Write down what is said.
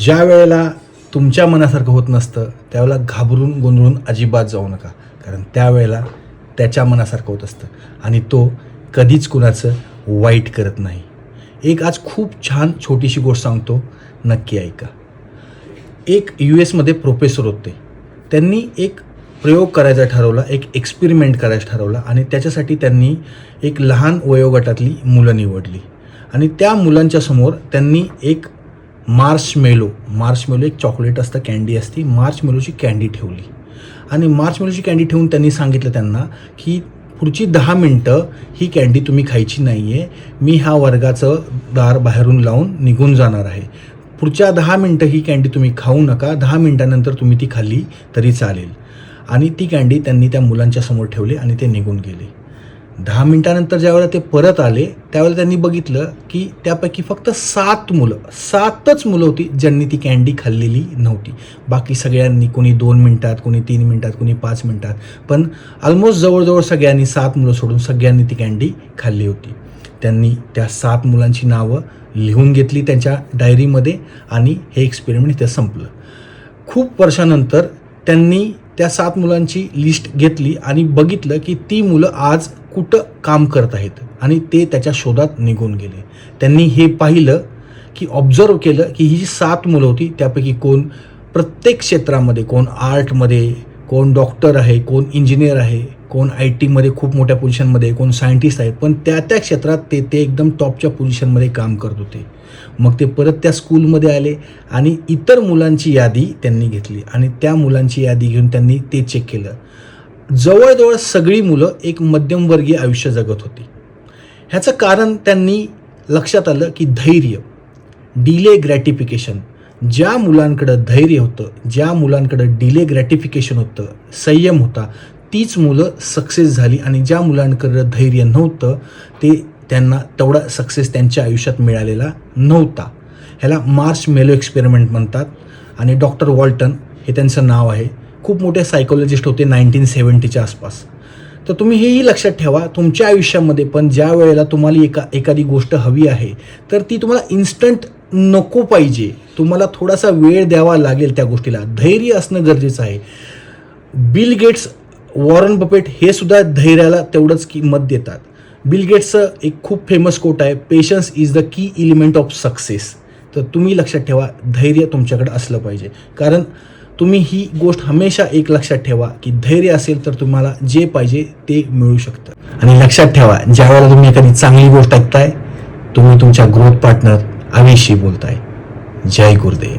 ज्या वेळेला तुमच्या मनासारखं होत नसतं त्यावेळेला घाबरून गोंधळून अजिबात जाऊ नका, कारण त्यावेळेला त्याच्या मनासारखं होत असतं आणि तो कधीच कुणाचं वाईट करत नाही. एक आज खूप छान छोटीशी गोष्ट सांगतो, नक्की ऐका. एक US मध्ये प्रोफेसर होते. त्यांनी एक प्रयोग करायचा ठरवला, एक एक्सपेरिमेंट करायचा ठरवला आणि त्याच्यासाठी त्यांनी एक लहान वयोगटातली मुलं निवडली आणि त्या मुलांच्या समोर त्यांनी एक मार्शमेलो एक चॉकलेट असतं, कँडी असते, मार्शमेलोची कँडी ठेवली आणि मार्शमेलोची कँडी ठेवून त्यांनी सांगितलं त्यांना की पुढची 10 मिनटं ही कँडी तुम्ही खायची नाही आहे. मी ह्या वर्गाचं दार बाहेरून लावून निघून जाणार आहे. पुढच्या 10 मिनटं ही कँडी तुम्ही खाऊ नका. 10 मिनटानंतर तुम्ही ती खाल्ली तरी चालेल. आणि ती कँडी त्यांनी त्या मुलांच्या समोर ठेवली आणि ते निघून गेले. 10 मिनटानंतर ज्यावेळेला ते परत आले त्यावेळेला त्यांनी बघितलं की त्यापैकी फक्त 7च मुलं होती ज्यांनी ती कँडी खाल्लेली नव्हती. बाकी सगळ्यांनी, कोणी 2 मिनटात, कोणी 3 मिनटात, कोणी 5 मिनटात, पण ऑलमोस्ट जवळजवळ सगळ्यांनी 7 मुलं सोडून सगळ्यांनी ती कँडी खाल्ली होती. त्यांनी त्या 7 मुलांची नावं लिहून घेतली त्यांच्या डायरीमध्ये आणि हे एक्सपेरिमेंट इथे संपलं. खूप वर्षानंतर त्यांनी त्या 7 मुलांची लिस्ट घेतली आणि बघितलं की ती मुलं आज कुठं काम करत आहेत आणि ते त्याच्या शोधात निघून गेले. त्यांनी हे पाहिलं की ऑब्झर्व केलं की ही जी 7 मुलं होती त्यापैकी कोण प्रत्येक क्षेत्रामध्ये, कोण आर्टमध्ये, कोण डॉक्टर आहे, कोण इंजिनियर आहे, कोण IT मध्ये खूप मोठ्या पोझिशनमध्ये, कोण सायंटिस्ट आहेत, पण त्या क्षेत्रात ते एकदम टॉपच्या पोझिशनमध्ये काम करत होते. मग ते परत त्या स्कूलमध्ये आले आणि इतर मुलांची यादी त्यांनी घेतली आणि त्या मुलांची यादी घेऊन त्यांनी ते चेक केलं. जवळजवळ सगळी मुलं एक मध्यमवर्गीय आयुष्य जगत होती. ह्याचं कारण त्यांनी लक्षात आलं की धैर्य, डिले ग्रॅटिफिकेशन, ज्या मुलांकडं धैर्य होतं, ज्या मुलांकडं डिले ग्रॅटिफिकेशन होतं, संयम होता, तीच मुलं सक्सेस झाली आणि ज्या मुलांकडं धैर्य नव्हतं त्यांना तेवढा सक्सेस त्यांच्या आयुष्यात मिळालेला नव्हता. ह्याला मार्शमेलो एक्सपेरिमेंट म्हणतात आणि डॉक्टर वॉल्टन हे त्यांचं नाव आहे. खूप मोठे सायकोलॉजिस्ट होते 1970च्या आसपास. तर तुम्ही हेही लक्षात ठेवा, तुमच्या आयुष्यामध्ये पण ज्या वेळेला तुम्हाला एखादी गोष्ट हवी आहे तर ती तुम्हाला इन्स्टंट नको पाहिजे. तुम्हाला थोडासा वेळ द्यावा लागेल त्या गोष्टीला. धैर्य असणं गरजेचं आहे. बिल गेट्स, वॉरन बफेट हे सुद्धा धैर्याला तेवढंच किंमत देतात. बिल गेट्सचं एक खूप फेमस कोट आहे, patience is the key element of success. तर तुम्ही लक्षात ठेवा, धैर्य तुमच्याकडे असलं पाहिजे, कारण तुम्ही ही गोष्ट हमेशा एक लक्षात ठेवा की धैर्य असेल तर तुम्हाला जे पाहिजे ते मिळू शकतं. आणि लक्षात ठेवा, ज्यावेळेला तुम्ही एखादी चांगली गोष्ट ऐकताय तुम्ही तुमच्या ग्रोथ पार्टनर आयुषशी बोलताय. जय गुरुदेव.